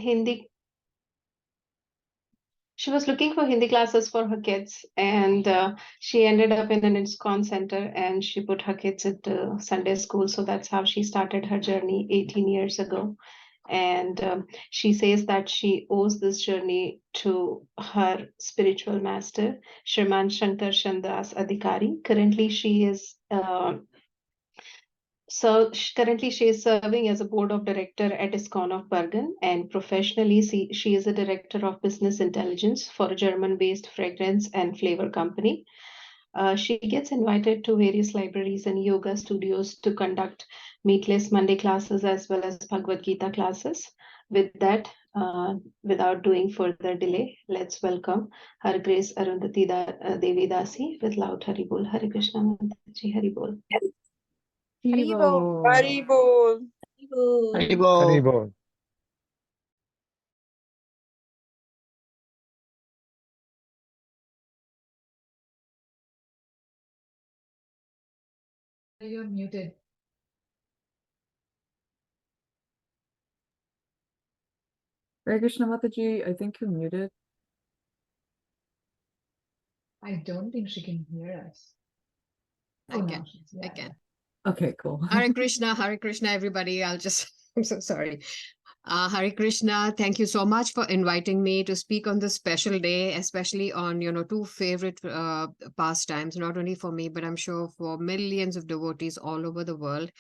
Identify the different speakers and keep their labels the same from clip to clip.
Speaker 1: Hindi. She was looking for Hindi classes for her kids, and she ended up in an ISKCON center, and she put her kids into Sunday school. So that's how she started her journey 18 years ago. And she says that she owes this journey to her spiritual master, Shriman Shankar Shandas Adhikari. Currently, she is currently she is serving as a board of director at ISKCON of Bergen, and professionally she is a director of business intelligence for a German-based fragrance and flavor company. She gets invited to various libraries and yoga studios to conduct Meatless Monday classes as well as Bhagavad Gita classes. With that, without doing further delay, let's welcome Her Grace Arundhati Devi Dasi with loud Haribol. Hare Krishna Mataji, Haribol.
Speaker 2: Haribol.
Speaker 3: Haribol.
Speaker 2: Haribol.
Speaker 4: Haribol.
Speaker 2: You're muted.
Speaker 5: Hare Krishna Mataji, I think you're muted.
Speaker 2: I don't think she can hear us.
Speaker 6: I
Speaker 2: Oh,
Speaker 6: can.
Speaker 2: no, she's-
Speaker 6: I
Speaker 2: yeah,
Speaker 6: can.
Speaker 5: Okay, cool.
Speaker 6: Hare Krishna, everybody. I'm so sorry. Hare Krishna, thank you so much for inviting me to speak on this special day, especially on, two favorite pastimes, not only for me, but I'm sure for millions of devotees all over the world.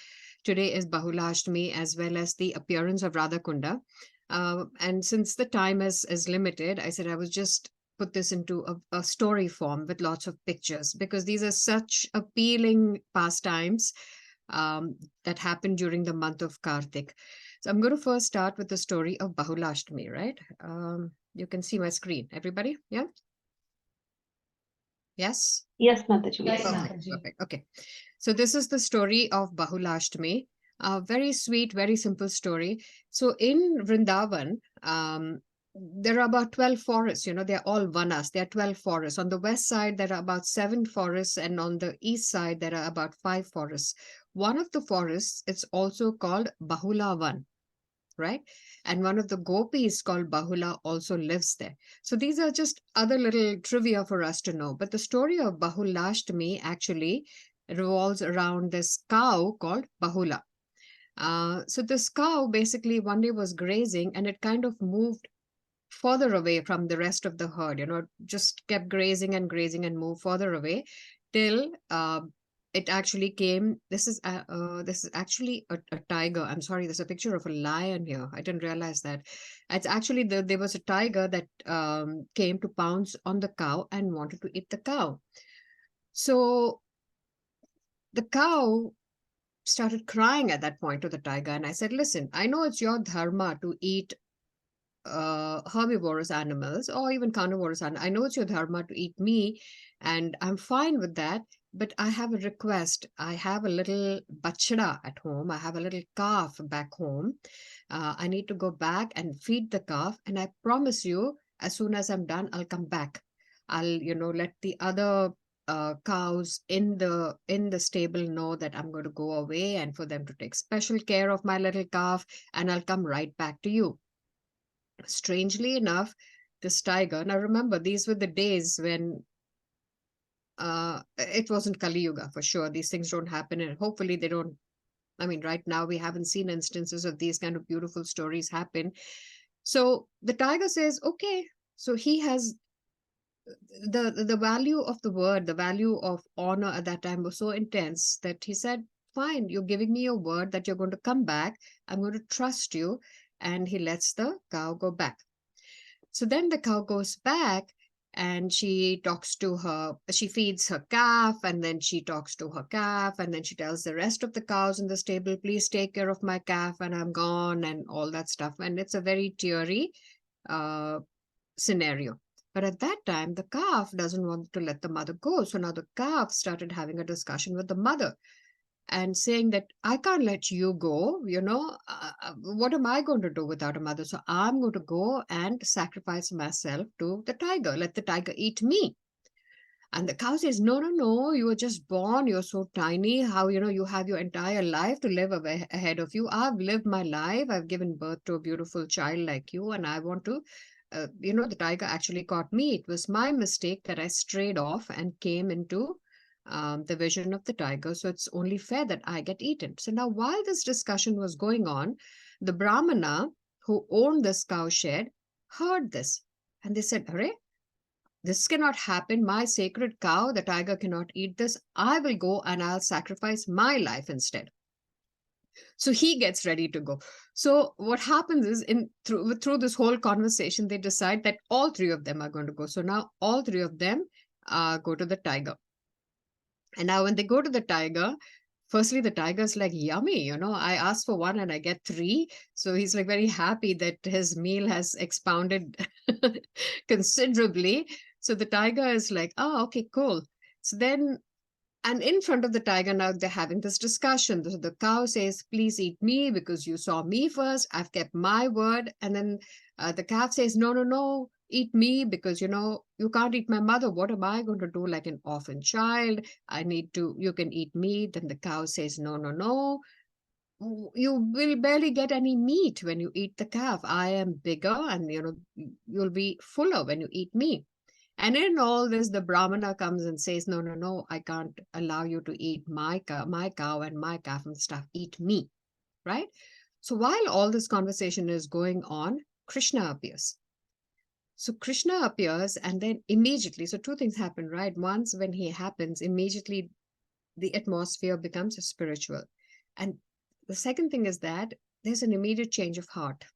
Speaker 6: Today is Bahulashtami as well as the appearance of Radha Kunda. And since the time is limited, I said I would just put this into a story form with lots of pictures because these are such appealing pastimes that happened during the month of Kartik. So I'm going to first start with the story of Bahulashtami, right? You can see my screen, everybody? Yeah? Yes?
Speaker 1: Yes, Mataji.
Speaker 2: Yes,
Speaker 6: Okay,
Speaker 2: Mataji.
Speaker 6: perfect. Okay. So this is the story of Bahulashtami. A very sweet, very simple story. So in Vrindavan, there are about 12 forests, they're all vanas. There are 12 forests. On the west side, there are about 7 forests, and on the east side, there are about 5 forests. One of the forests, it's also called Bahulavan, right? And one of the gopis called Bahula also lives there. So these are just other little trivia for us to know. But the story of Bahulashtami actually revolves around this cow called Bahula. So this cow basically one day was grazing and it kind of moved further away from the rest of the herd, just kept grazing and moved further away till it actually came. This is actually a tiger. I'm sorry, there's a picture of a lion here. I didn't realize that. It's actually there was a tiger that came to pounce on the cow and wanted to eat the cow. So the cow started crying at that point to the tiger, and I said, listen, I know it's your dharma to eat herbivorous animals or even carnivorous animals. I know it's your dharma to eat me, and I'm fine with that. But I have a request. I have a little bachada at home. I have a little calf back home. I need to go back and feed the calf. And I promise you, as soon as I'm done, I'll come back. I'll, let the other cows in the stable know that I'm going to go away and for them to take special care of my little calf, and I'll come right back to you. Strangely enough, this tiger, now remember, these were the days when it wasn't Kali Yuga for sure. These things don't happen, and hopefully they don't. I mean, right now we haven't seen instances of these kind of beautiful stories happen. So the tiger says, okay, so he has the value of the word, the value of honor at that time was so intense that he said, fine, you're giving me your word that you're going to come back. I'm going to trust you. And he lets the cow go back. So then the cow goes back and she feeds her calf, and then she talks to her calf, and then she tells the rest of the cows in the stable, please take care of my calf and I'm gone, and all that stuff. And it's a very teary scenario. But at that time, the calf doesn't want to let the mother go. So now the calf started having a discussion with the mother and saying that I can't let you go, what am I going to do without a mother? So I'm going to go and sacrifice myself to the tiger, let the tiger eat me. And the cow says, no, no, no, you were just born. You're so tiny. How, you have your entire life to live ahead of you. I've lived my life. I've given birth to a beautiful child like you. And I want to, the tiger actually caught me. It was my mistake that I strayed off and came into the vision of the tiger. So it's only fair that I get eaten. So now, while this discussion was going on, the Brahmana who owned this cow shed heard this. And they said, Arre, this cannot happen. My sacred cow, the tiger cannot eat this. I will go and I'll sacrifice my life instead. So he gets ready to go. So what happens is through this whole conversation, they decide that all three of them are going to go. So now all three of them go to the tiger. And now when they go to the tiger, firstly, the tiger's like, yummy, I asked for one and I get three. So he's like very happy that his meal has expounded considerably. So the tiger is like, oh, okay, cool. So then, and in front of the tiger, now they're having this discussion. So the cow says, please eat me because you saw me first. I've kept my word. And then the calf says, no, no, no, eat me because, you can't eat my mother. What am I going to do like an orphan child? You can eat me. Then the cow says, no, no, no. You will barely get any meat when you eat the calf. I am bigger and, you'll be fuller when you eat me. And in all this, the Brahmana comes and says, no, no, no, I can't allow you to eat my cow and my calf and stuff. Eat me, right? So while all this conversation is going on, Krishna appears. So Krishna appears and then immediately, so two things happen, right? Once when he happens, immediately the atmosphere becomes spiritual. And the second thing is that there's an immediate change of heart.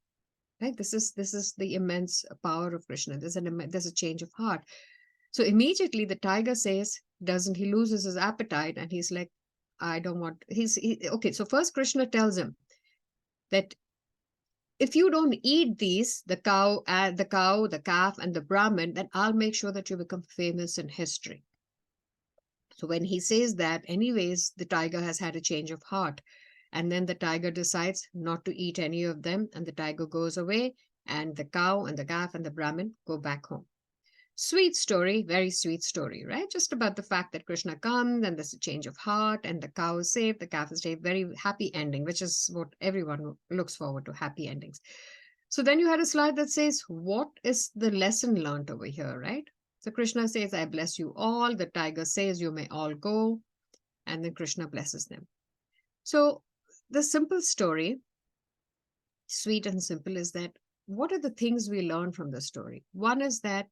Speaker 6: Right? This is the immense power of Krishna. There's a change of heart. So immediately the tiger says, he loses his appetite, and he's like, I don't want. Okay. So first Krishna tells him that if you don't eat these, the cow, the calf, and the Brahmin, then I'll make sure that you become famous in history. So when he says that, anyways, the tiger has had a change of heart. And then the tiger decides not to eat any of them, and the tiger goes away, and the cow and the calf and the Brahmin go back home. Sweet story, very sweet story, right? Just about the fact that Krishna comes and there's a change of heart, and the cow is saved, the calf is saved, very happy ending, which is what everyone looks forward to, happy endings. So then you had a slide that says, what is the lesson learned over here, right? So Krishna says, I bless you all. The tiger says, you may all go. And then Krishna blesses them. So the simple story, sweet and simple, is that what are the things we learn from the story? One is that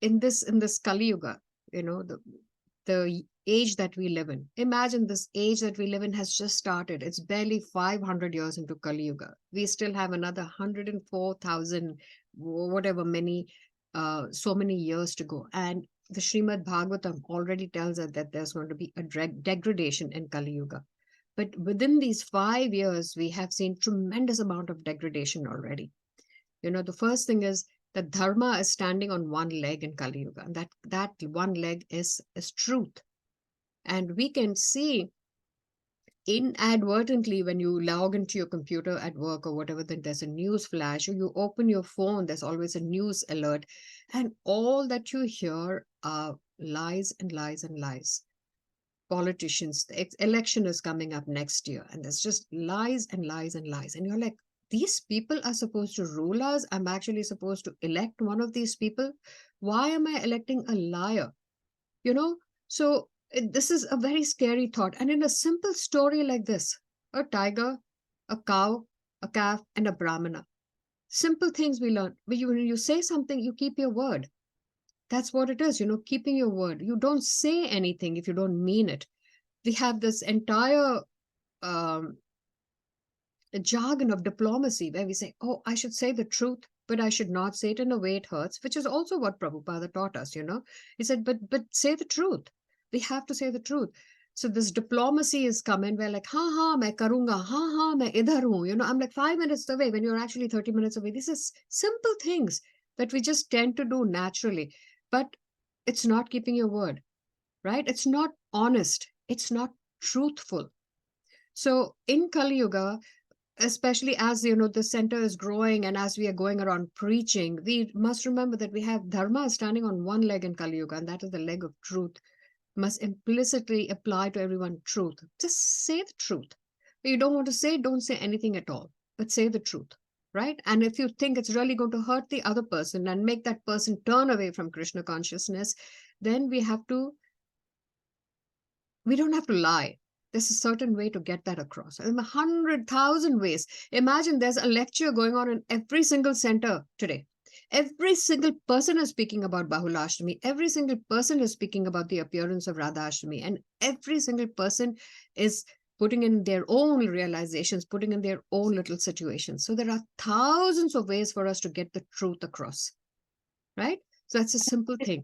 Speaker 6: in this Kali Yuga, the age that we live in. Imagine this age that we live in has just started. It's barely 500 years into Kali Yuga. We still have another 104,000, whatever many, so many years to go. And the Srimad Bhagavatam already tells us that there's going to be a degradation in Kali Yuga. But within these 5 years, we have seen tremendous amount of degradation already. The first thing is that dharma is standing on one leg in Kali Yuga, and that one leg is truth. And we can see inadvertently when you log into your computer at work or whatever, then there's a news flash, or you open your phone, there's always a news alert, and all that you hear are lies and lies and lies. Politicians, the election is coming up next year, and there's just lies and lies and lies. And you're like, these people are supposed to rule us. I'm actually supposed to elect one of these people. Why am I electing a liar? So this is a very scary thought. And in a simple story like this, a tiger, a cow, a calf, and a Brahmana. Simple things we learn. When you say something, you keep your word. That's what it is, keeping your word. You don't say anything if you don't mean it. We have this entire jargon of diplomacy where we say, oh, I should say the truth, but I should not say it in a way it hurts, which is also what Prabhupada taught us, He said, but say the truth. We have to say the truth. So this diplomacy is coming. We're like, main karunga, main idhar hu. I'm like 5 minutes away when you're actually 30 minutes away. These are simple things that we just tend to do naturally. But it's not keeping your word, right? It's not honest. It's not truthful. So in Kali Yuga, especially as the center is growing and as we are going around preaching, we must remember that we have dharma standing on one leg in Kali Yuga, and that is the leg of truth. Must implicitly apply to everyone truth. Just say the truth. If you don't want to say, don't say anything at all, but say the truth, right? And if you think it's really going to hurt the other person and make that person turn away from Krishna consciousness, then we don't have to lie. There's a certain way to get that across. And 100,000 ways. Imagine there's a lecture going on in every single center today. Every single person is speaking about Bahulashtami. Every single person is speaking about the appearance of Radhashtami. And every single person is putting in their own realizations, putting in their own little situations. So there are thousands of ways for us to get the truth across, right? So that's a simple thing.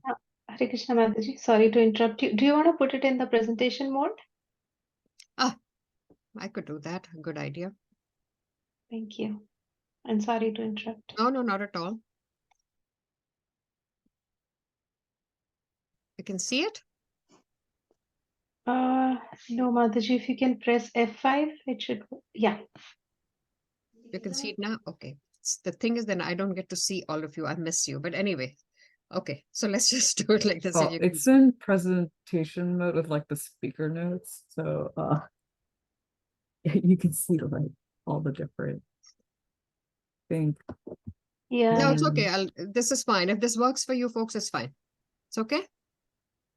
Speaker 1: Hare Krishna Mataji, sorry to interrupt you. Do you want to put it in the presentation mode?
Speaker 6: I could do that. Good idea.
Speaker 1: Thank you. I'm sorry to interrupt.
Speaker 6: No, not at all. You can see it?
Speaker 1: No, Mataji, if you can press F5, it should. Yeah.
Speaker 6: You can see it now? Okay. The thing is, then I don't get to see all of you. I miss you. But anyway, okay. So let's just do it like this.
Speaker 5: Oh, it's in presentation mode with like the speaker notes. So you can see like all the different things.
Speaker 1: Yeah.
Speaker 6: No, it's okay. This is fine. If this works for you folks, it's fine. It's okay?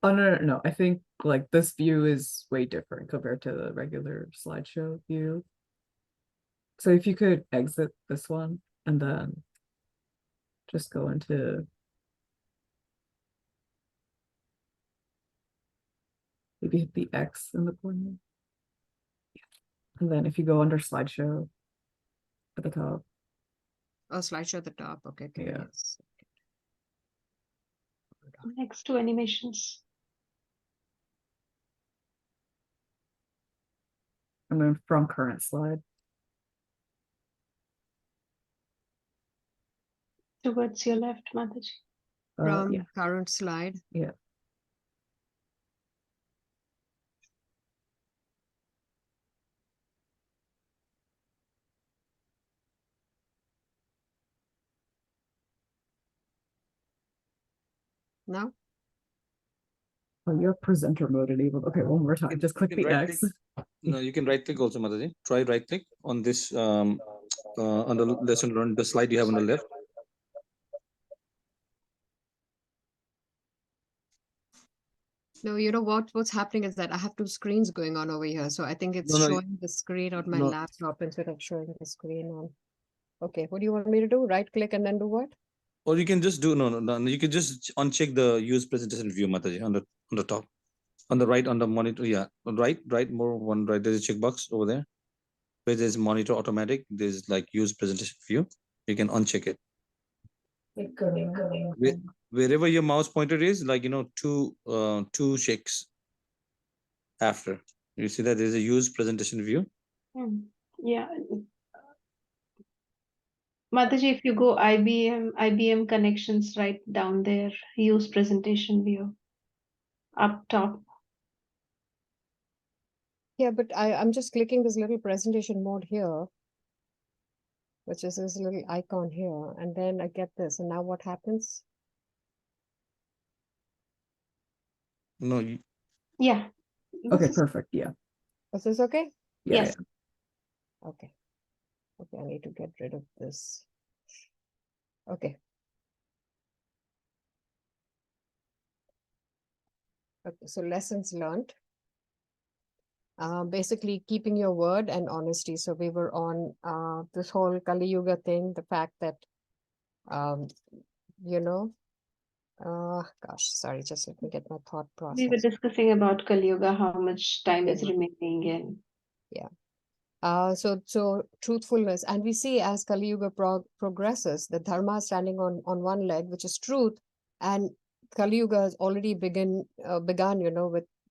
Speaker 5: Oh, no. I think like this view is way different compared to the regular slideshow view. So if you could exit this one and then just go into maybe hit the X in the corner. And then if you go under slideshow at the top.
Speaker 6: Oh, slideshow at the top. Okay.
Speaker 5: Yeah.
Speaker 6: Yes.
Speaker 1: Next to animations.
Speaker 5: And then from current slide.
Speaker 1: Towards your left, Mataji.
Speaker 6: From
Speaker 5: Yeah.
Speaker 6: current slide.
Speaker 5: Yeah.
Speaker 6: Now?
Speaker 5: Oh, you have presenter mode enabled. Okay, one more time. Just click the X.
Speaker 3: No, you can right click also, Mataji. Try right click on this on the lesson on the slide you have on the left.
Speaker 6: No, you know what's happening is that I have two screens going on over here. So I think it's
Speaker 3: No,
Speaker 6: showing the screen on my
Speaker 3: no.
Speaker 6: laptop instead of showing the screen on. Okay, what do you want me to do? Right click and then do what?
Speaker 3: Or you can just do no. You can just uncheck the use presentation view, Mataji, on the top, on the right on the monitor. Yeah, right, more one right. There's a checkbox over there where there's monitor automatic. There's like use presentation view. You can uncheck it. Wherever your mouse pointer is, like two checks after. You see that there's a use presentation view.
Speaker 1: Yeah. Mataji, if you go IBM connections right down there, use presentation view. Up top.
Speaker 6: Yeah, but I'm just clicking this little presentation mode here, which is this little icon here, and then I get this. And now what happens?
Speaker 3: No,
Speaker 1: Yeah.
Speaker 5: Okay,
Speaker 1: This is-
Speaker 5: perfect. Yeah.
Speaker 6: Is this okay?
Speaker 5: Yeah.
Speaker 1: Yes.
Speaker 6: Okay. Okay, I need to get rid of this. Okay. Okay, so lessons learned. Basically keeping your word and honesty. So we were on this whole Kali Yuga thing, the fact that, gosh, sorry, just let me get my thought process.
Speaker 1: We were discussing about Kali Yuga, how much time is remaining in.
Speaker 6: So truthfulness, and we see as Kali Yuga progresses, the dharma is standing on one leg, which is truth, and Kali Yuga has already begun,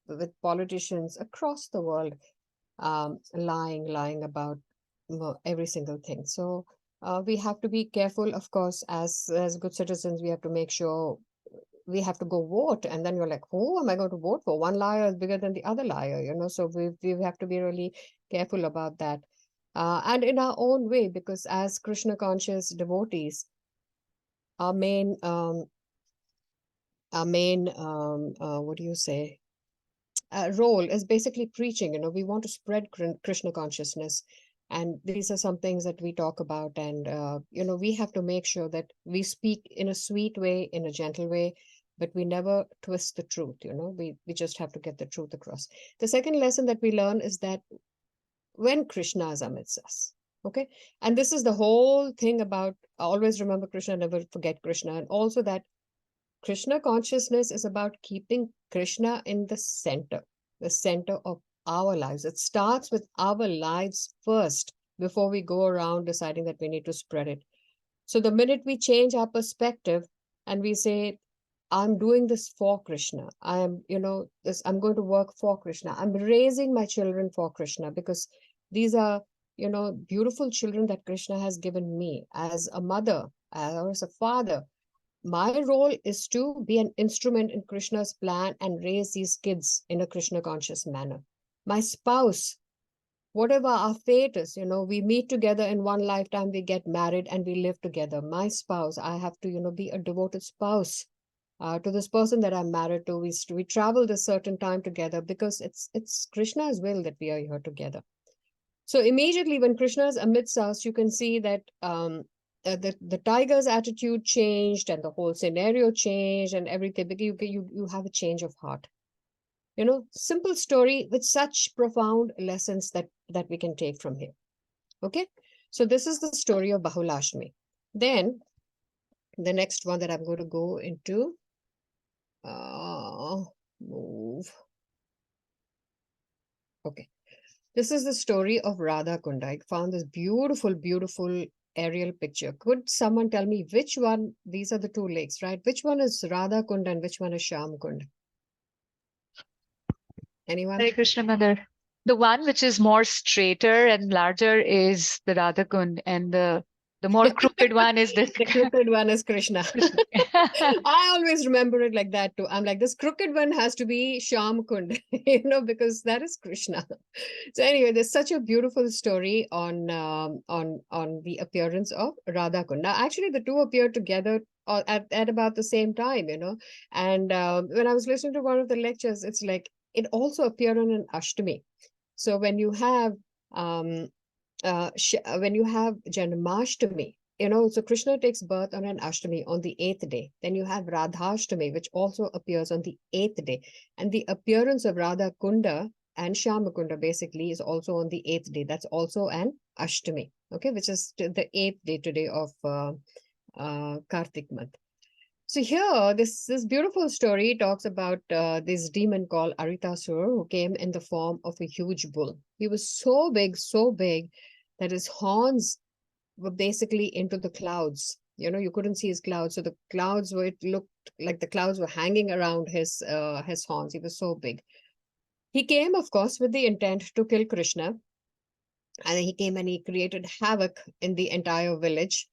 Speaker 6: with politicians across the world, lying about every single thing. So we have to be careful, of course, as good citizens. We have to make sure we have to go vote, and then you're like, who am I going to vote for? One liar is bigger than the other liar, so we have to be really careful about that. and in our own way, because as Krishna conscious devotees, our main, what do you say, role is basically preaching. You know, we want to spread Krishna consciousness, and these are some things that we talk about. And you know, we have to make sure that we speak in a sweet way, in a gentle way, but we never twist the truth. You know, we just have to get the truth across. The second lesson that we learn is that when Krishna is amidst us, okay, and this is the whole thing about always remember Krishna, never forget Krishna, and also that Krishna consciousness is about keeping Krishna in the center of our lives. It starts with our lives first before we go around deciding that we need to spread it. So the minute we change our perspective and we say, I'm doing this for Krishna, I am, you know, this, I'm going to work for Krishna, I'm raising my children for Krishna, because these are, you know, beautiful children that Krishna has given me as a mother, or as a father. My role is to be an instrument in Krishna's plan and raise these kids in a Krishna conscious manner. My spouse, whatever our fate is, you know, we meet together in one lifetime, we get married and we live together. My spouse, I have to, you know, be a devoted spouse to this person that I'm married to. We travel this certain time together because it's Krishna's will that we are here together. So immediately when Krishna is amidst us, you can see that the tiger's attitude changed and the whole scenario changed and everything, because you have a change of heart. You know, simple story with such profound lessons that we can take from here. Okay, so this is the story of Bahulashtami. Then the next one that I'm going to go into, move. Okay, this is the story of Radha Kunda. I found this beautiful aerial picture. Could someone tell me which one? These are the two lakes, right? Which one is Radha Kunda and which one is Shyam Kund? Anyone?
Speaker 2: Hare Krishna, Mother. The one which is more straighter and larger is the Radha Kund, and the more crooked one is the
Speaker 6: The crooked one is Krishna.
Speaker 2: Krishna.
Speaker 6: I always remember it like that too. I'm like, this crooked one has to be Shyam Kund, you know, because that is Krishna. So anyway, there's such a beautiful story on the appearance of Radha Kund. Now, actually, the two appeared together at about the same time, you know. And when I was listening to one of the lectures, it's like it also appeared on an Ashtami. So when you have Janmashtami, you know, so Krishna takes birth on an Ashtami on the 8th day. Then you have Radhashtami, which also appears on the 8th day. And the appearance of Radha Kunda and Shyamakunda basically is also on the 8th day. That's also an Ashtami, okay, which is the 8th day today of Kartik month. So here, this beautiful story talks about this demon called Aritasur, who came in the form of a huge bull. He was so big that his horns were basically into the clouds. You know, you couldn't see his clouds. So the clouds were, it looked like the clouds were hanging around his horns. He was so big. He came, of course, with the intent to kill Krishna. And he came and he created havoc in the entire village.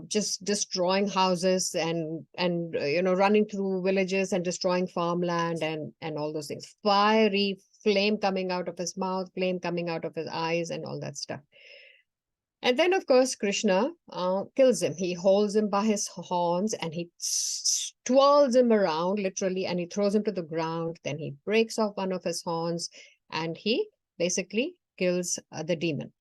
Speaker 6: Just destroying houses and you know, running through villages and destroying farmland and all those things. Fiery flame coming out of his mouth, flame coming out of his eyes, and all that stuff. And then, of course, Krishna kills him. He holds him by his horns and he twirls him around, literally, and he throws him to the ground. Then he breaks off one of his horns and he basically kills the demon.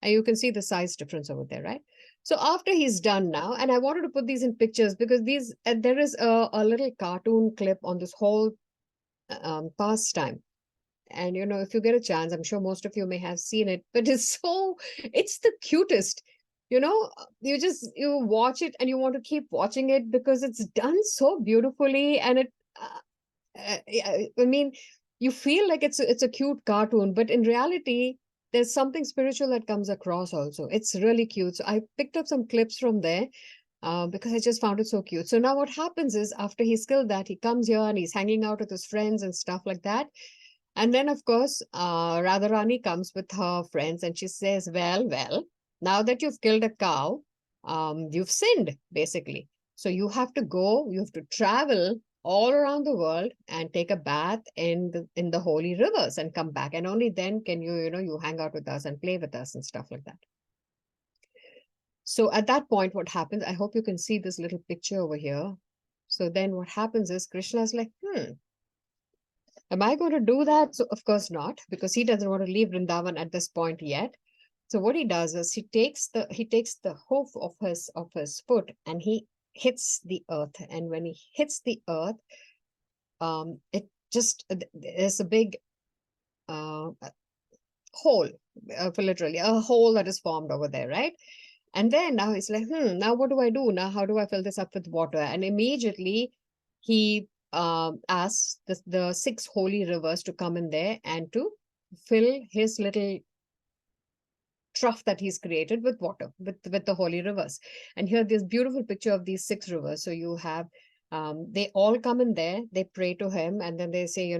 Speaker 6: And you can see the size difference over there, right? So after he's done now, and I wanted to put these in pictures because these there is a little cartoon clip on this whole pastime. And, you know, if you get a chance, I'm sure most of you may have seen it, but it's the cutest. You know, you watch it and you want to keep watching it because it's done so beautifully. And it, I mean, you feel like it's a cute cartoon, but in reality, there's something spiritual that comes across also. It's really cute. So I picked up some clips from there because I just found it so cute. So now what happens is after he's killed that, he comes here and he's hanging out with his friends and stuff like that. And then, of course, Radharani comes with her friends and she says, well, now that you've killed a cow, you've sinned, basically. So you have to go, you have to travel all around the world and take a bath in the holy rivers and come back. And only then can you hang out with us and play with us and stuff like that. So at that point, what happens, I hope you can see this little picture over here. So then what happens is Krishna's like, am I going to do that? So of course not, because he doesn't want to leave Vrindavan at this point yet. So what he does is he takes the hoof of his foot and he hits the earth. And when he hits the earth, it just there's a big hole, for literally a hole that is formed over there, right? And then now he's like, now what do I do? Now how do I fill this up with water? And immediately he asks the 6 holy rivers to come in there and to fill his little trough that he's created with water, with the holy rivers. And here this beautiful picture of these 6 rivers. So you have, they all come in there, they pray to him, and then they say,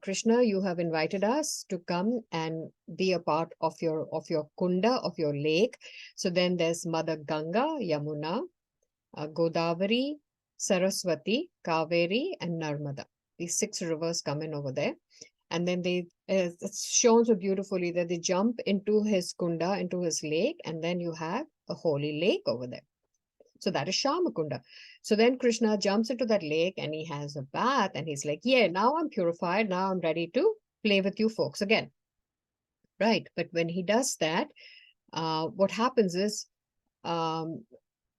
Speaker 6: Krishna, you have invited us to come and be a part of your kunda, of your lake. So then there's Mother Ganga, Yamuna, Godavari, Saraswati, Kaveri, and Narmada. These 6 rivers come in over there. And then it's shown so beautifully that they jump into his kunda, into his lake, and then you have a holy lake over there. So that is Shamakunda. So then Krishna jumps into that lake and he has a bath and he's like, yeah, now I'm purified. Now I'm ready to play with you folks again. Right. But when he does that, what happens is, so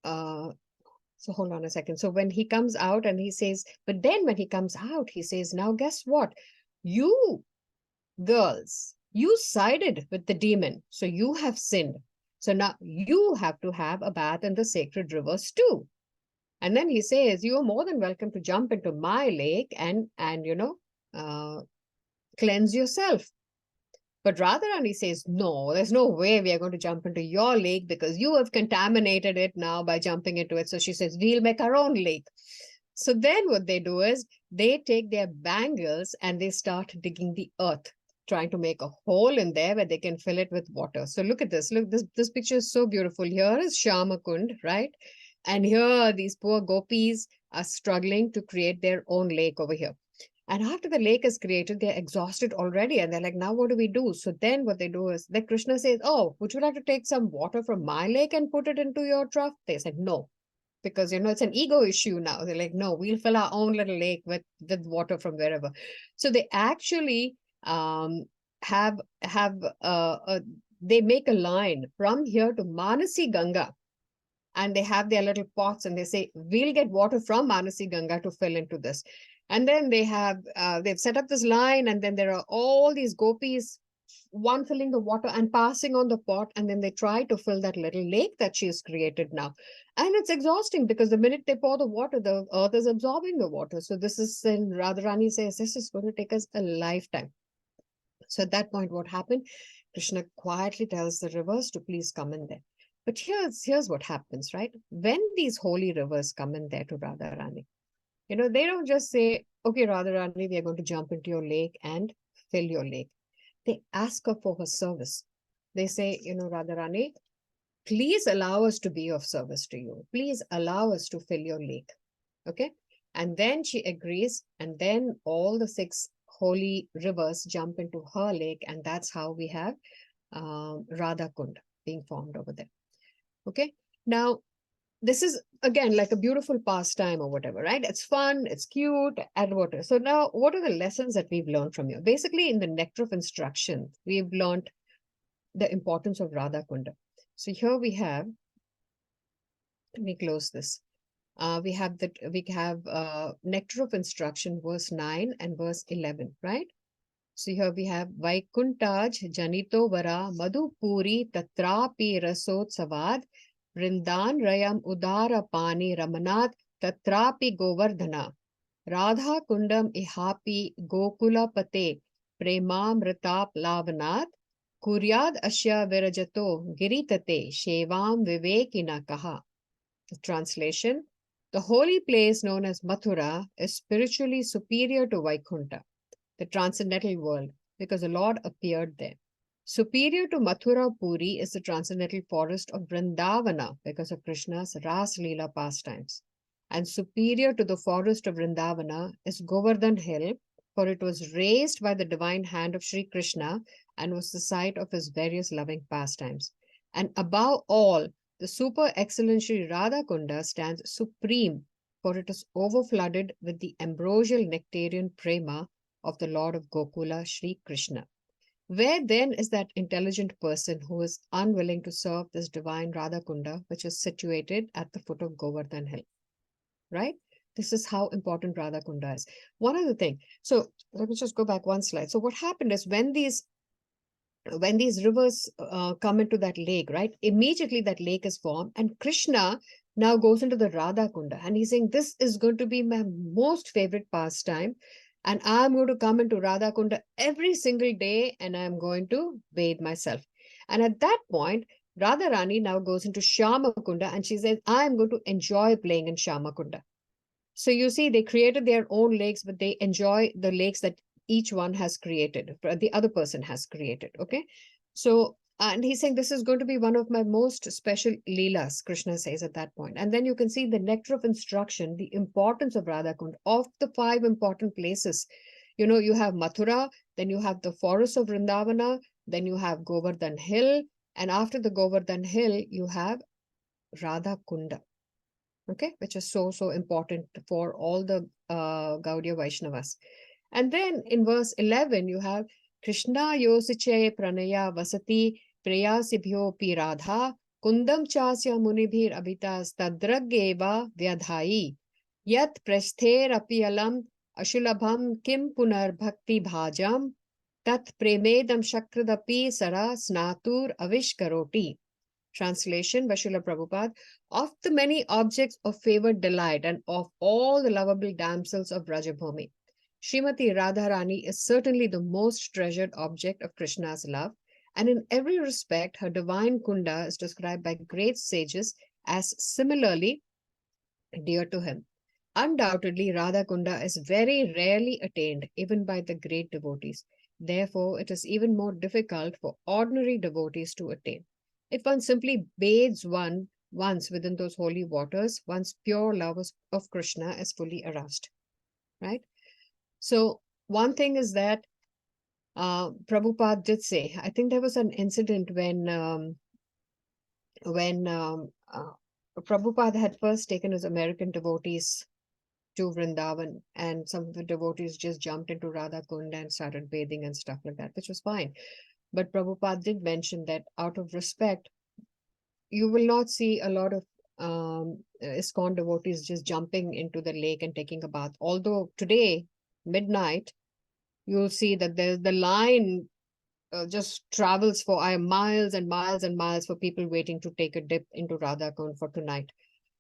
Speaker 6: hold on a second. So when he comes out and he says, but then when he comes out, he says, now guess what? You girls, you sided with the demon. So you have sinned. So now you have to have a bath in the sacred rivers too. And then he says, you are more than welcome to jump into my lake and cleanse yourself. But Radharani says, no, there's no way we are going to jump into your lake because you have contaminated it now by jumping into it. So she says, we'll make our own lake. So then what they do is they take their bangles and they start digging the earth, trying to make a hole in there where they can fill it with water. So look at this. Look, this picture is so beautiful. Here is Shamakund, right? And here these poor gopis are struggling to create their own lake over here. And after the lake is created, they're exhausted already. And they're like, now what do we do? So then what they do is that Krishna says, oh, would you like to take some water from my lake and put it into your trough? They said, no. Because, it's an ego issue now. They're like, no, we'll fill our own little lake with water from wherever. So they actually they make a line from here to Manasi Ganga. And they have their little pots and they say, we'll get water from Manasi Ganga to fill into this. And then they've set up this line and then there are all these gopis, one filling the water and passing on the pot, and then they try to fill that little lake that she's created now. And it's exhausting because the minute they pour the water, the earth is absorbing the water. So this is, and Radharani says, this is going to take us a lifetime. So at that point, what happened? Krishna quietly tells the rivers to please come in there. But here's what happens, right? When these holy rivers come in there to Radharani, they don't just say, okay, Radharani, we are going to jump into your lake and fill your lake. They ask her for her service. They say, Radharani, please allow us to be of service to you. Please allow us to fill your lake. Okay. And then she agrees. And then all the 6 holy rivers jump into her lake. And that's how we have Radha Kund being formed over there. Okay. Now, this is again like a beautiful pastime or whatever, right? It's fun, it's cute, and whatever. So now, what are the lessons that we've learned from here? Basically, in the Nectar of Instruction, we've learned the importance of Radha Kunda. So here we have, let me close this. We have Nectar of Instruction, verse 9 and verse 11, right? So here we have Vaikuntaj Janito Vara Madhupuri Tatrapi Rasot Savad Vrindan Rayam Udara Pani Ramanat Tatrapi Govardhana Radha Kundam Ihapi Gokula Pate Premamritap Lavanat Kuryad Ashya Virajato Giritate Shevam Vivekina Kaha. The translation: the holy place known as Mathura is spiritually superior to Vaikunta, the transcendental world, because the Lord appeared there. Superior to Mathura Puri is the transcendental forest of Vrindavana because of Krishna's Ras Leela pastimes. and superior to the forest of Vrindavana is Govardhan Hill, for it was raised by the divine hand of Sri Krishna and was the site of his various loving pastimes. And above all, the super excellent Sri Radha Kunda stands supreme, for it is overflooded with the ambrosial nectarian prema of the Lord of Gokula, Sri Krishna. Where then is that intelligent person who is unwilling to serve this divine Radha Kunda, which is situated at the foot of Govardhan Hill? Right? This is how important Radha Kunda is. One other thing. So let me just go back one slide. So what happened is when these rivers come into that lake, right? Immediately that lake is formed, and Krishna now goes into the Radha Kunda, and he's saying, this is going to be my most favorite pastime, and I'm going to come into Radha Kunda every single day, and I'm going to bathe myself. And at that point, Radharani now goes into Shyama Kunda, and she says, I'm going to enjoy playing in Shyama Kunda. So you see, they created their own lakes, but they enjoy the lakes that each one has created, the other person has created, okay? So, and he's saying, this is going to be one of my most special leelas, Krishna says at that point. And then you can see the nectar of instruction, the importance of Radha Kund, of the 5 important places. You know, you have Mathura, then you have the forest of Vrindavana, then you have Govardhan Hill, and after the Govardhan Hill, you have Radha Kunda. Okay, which is so important for all the Gaudiya Vaishnavas. And then in verse 11, you have Krishna yosiche pranaya vasati preyasibhyo piradha kundam chasya munibhir abitas tadraggeva vyadhai yat prasther apiyalam ashulabham kim punar bhakti bhajam tat premedam shakradapi sara snatur avishkaroti. Translation by Srila Prabhupada. Of the many objects of favored delight and of all the lovable damsels of Brajabhumi, Srimati Radharani is certainly the most treasured object of Krishna's love, and in every respect, her divine Kunda is described by great sages as similarly dear to him. Undoubtedly, Radha Kunda is very rarely attained even by the great devotees. Therefore, it is even more difficult for ordinary devotees to attain. If one simply bathes once within those holy waters, one's pure love of Krishna is fully aroused, right? So one thing is that Prabhupada did say, I think there was an incident when Prabhupada had first taken his American devotees to Vrindavan, and some of the devotees just jumped into Radha Kunda and started bathing and stuff like that, which was fine. But Prabhupada did mention that out of respect, you will not see a lot of ISKCON devotees just jumping into the lake and taking a bath. Although today, midnight, you'll see that there's the line just travels for miles and miles and miles for people waiting to take a dip into Radha Kund for tonight.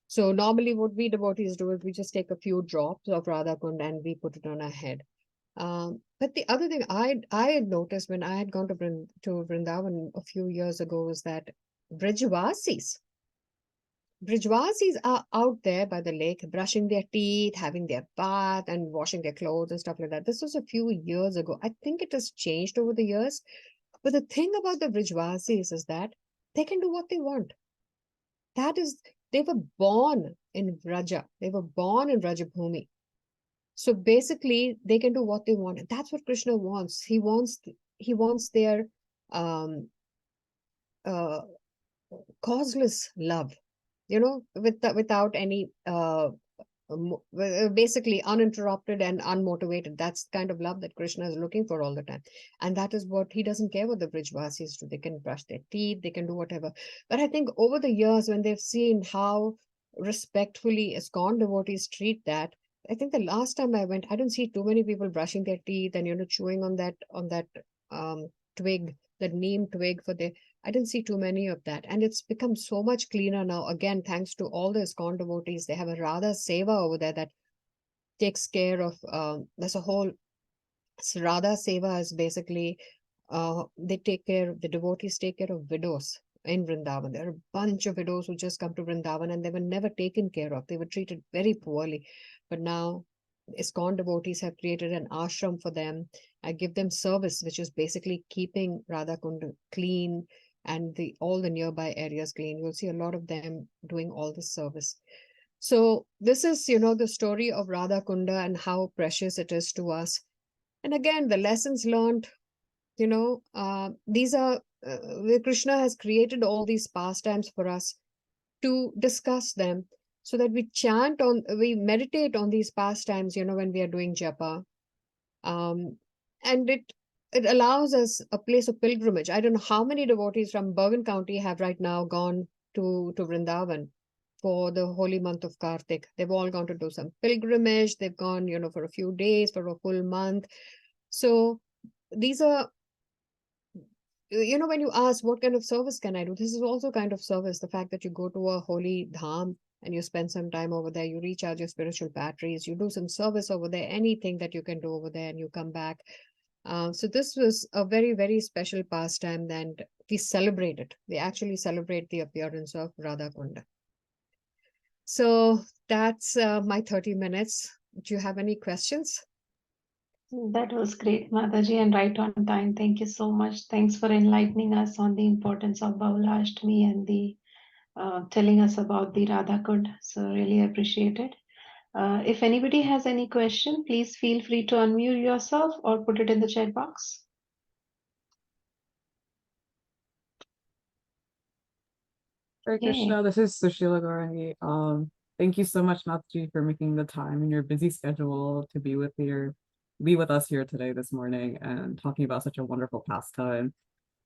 Speaker 6: So normally what we devotees do is we just take a few drops of Radha Kund and we put it on our head. But the other thing I had noticed when I had gone to Vrindavan a few years ago was that Brijvasis are out there by the lake, brushing their teeth, having their bath, and washing their clothes and stuff like that. This was a few years ago. I think it has changed over the years. But the thing about the Brijvasis is that they can do what they want. That is, they were born in Vraja. They were born in Vrajabhumi. So basically, they can do what they want. And that's what Krishna wants. He wants their causeless love, you know, without any basically uninterrupted and unmotivated. That's the kind of love that Krishna is looking for all the time. And that is what he doesn't care what the Brijvasis do. They can brush their teeth, they can do whatever. But I think over the years, when they've seen how respectfully ISKCON devotees treat that, I think the last time I went, I didn't see too many people brushing their teeth and, you know, chewing on that twig, that neem twig for their, I didn't see too many of that. And it's become so much cleaner now. Again, thanks to all the ISKCON devotees. They have a Radha Seva over there that takes care of, there's a whole, Radha Seva is basically, the devotees take care of widows in Vrindavan. There are a bunch of widows who just come to Vrindavan and they were never taken care of. They were treated very poorly. But now ISKCON devotees have created an ashram for them. I give them service, which is basically keeping Radha Kund clean and all the nearby areas clean. You'll see a lot of them doing all this service. So this is, the story of Radha Kunda and how precious it is to us. And again, the lessons learned, these are, where Krishna has created all these pastimes for us to discuss them, so that we meditate on these pastimes, when we are doing japa. And it allows us a place of pilgrimage. I don't know how many devotees from Bergen County have right now gone to Vrindavan for the holy month of Kartik. They've all gone to do some pilgrimage. They've gone, for a few days, for a full month. So these are, when you ask what kind of service can I do, this is also kind of service. The fact that you go to a holy dham and you spend some time over there, you recharge your spiritual batteries, you do some service over there, anything that you can do over there, and you come back. So this was a very, very special pastime, and we celebrate it. We actually celebrate the appearance of Radha Kunda. So that's my 30 minutes. Do you have any questions?
Speaker 1: That was great, Mataji, and right on time. Thank you so much. Thanks for enlightening us on the importance of Bahulashtami and the telling us about the Radha Kund. So really appreciate it. If anybody has any question, please feel free to unmute yourself or put it in the chat box.
Speaker 5: Hare Krishna, this is Sushila Gaurangi. Thank you so much, Mataji, for making the time in your busy schedule to be with us here today, this morning, and talking about such a wonderful pastime.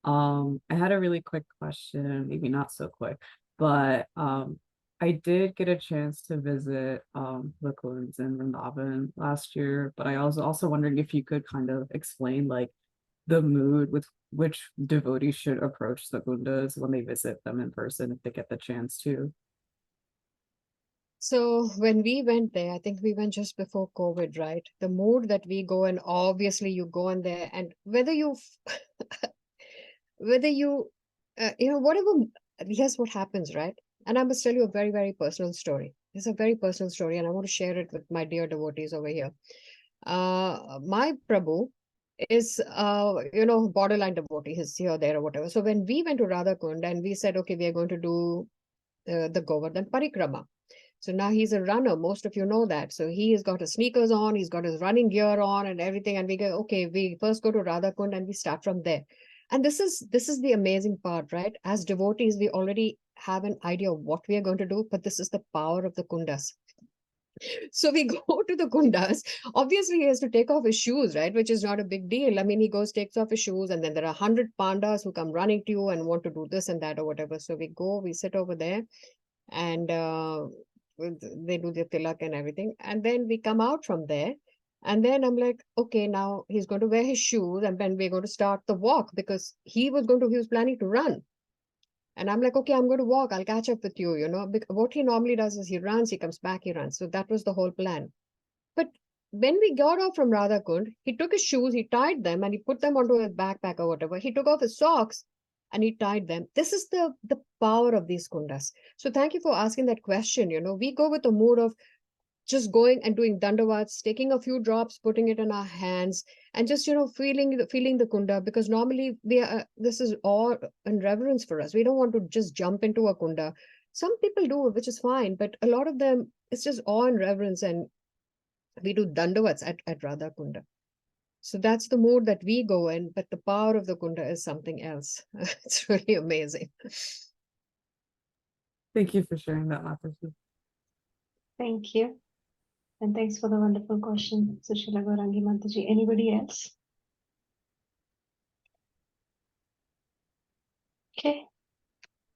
Speaker 5: I had a really quick question, maybe not so quick, but I did get a chance to visit the Kunds in Vrindavan last year, but I was also wondering if you could kind of explain like the mood with which devotees should approach the Kundas when they visit them in person, if they get the chance to.
Speaker 6: So when we went there, I think we went just before COVID, right? The mood that we go in, obviously you go in there, and whether you, whatever, here's what happens, right? And I must tell you a very, very personal story. It's a very personal story, and I want to share it with my dear devotees over here. My Prabhu is, borderline devotee. He's here, there, or whatever. So when we went to Radha Kund and we said, okay, we are going to do the Govardhan Parikrama. So now he's a runner. Most of you know that. So he has got his sneakers on, he's got his running gear on and everything. And we go, okay, we first go to Radha Kund and we start from there. And this is the amazing part, right? As devotees, we already have an idea of what we are going to do, but this is the power of the kundas. So we go to the kundas. Obviously, he has to take off his shoes, right? Which is not a big deal. I mean, he goes, takes off his shoes, and then there are 100 pandas who come running to you and want to do this and that or whatever. So we go, we sit over there, and they do the tilak and everything. And then we come out from there. And then I'm like, okay, now he's going to wear his shoes, and then we're going to start the walk, because he was planning to run. And I'm like, okay, I'm going to walk. I'll catch up with you, Because what he normally does is he runs, he comes back, he runs. So that was the whole plan. But when we got off from Radha Kund, he took his shoes, he tied them, and he put them onto his backpack or whatever. He took off his socks and he tied them. This is the power of these kundas. So thank you for asking that question. We go with the mood of just going and doing dandavats, taking a few drops, putting it in our hands, and just feeling the kunda, because normally this is all in reverence for us. We don't want to just jump into a kunda. Some people do, which is fine, but a lot of them, it's just awe and reverence, and we do dandavats at Radha Kunda. So that's the mood that we go in, but the power of the kunda is something else. It's really amazing.
Speaker 5: Thank you for sharing that, Mataji.
Speaker 1: Thank you. And thanks for the wonderful question, Sushila Gaurangi Mataji. Anybody else? Okay.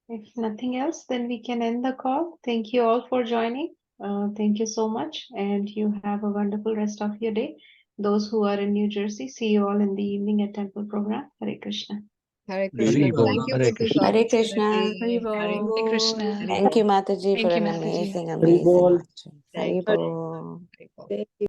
Speaker 1: If nothing else, then we can end the call. Thank you all for joining. Thank you so much. And you have a wonderful rest of your day. Those who are in New Jersey, see you all in the evening at Temple Program. Hare Krishna.
Speaker 6: Hare Krishna.
Speaker 3: Hari Bol.
Speaker 6: Thank you
Speaker 3: Hare
Speaker 6: for this
Speaker 3: Krishna.
Speaker 4: Hare Krishna.
Speaker 6: opportunity.
Speaker 5: Hare Bol.
Speaker 2: Hare Krishna.
Speaker 4: Thank you, Mataji,
Speaker 2: Thank
Speaker 4: for
Speaker 2: you,
Speaker 4: an
Speaker 2: Mataji.
Speaker 4: amazing
Speaker 3: Hari Bol.
Speaker 4: lecture. Hare
Speaker 6: Thank you.
Speaker 4: Bol.
Speaker 6: Hare Bol.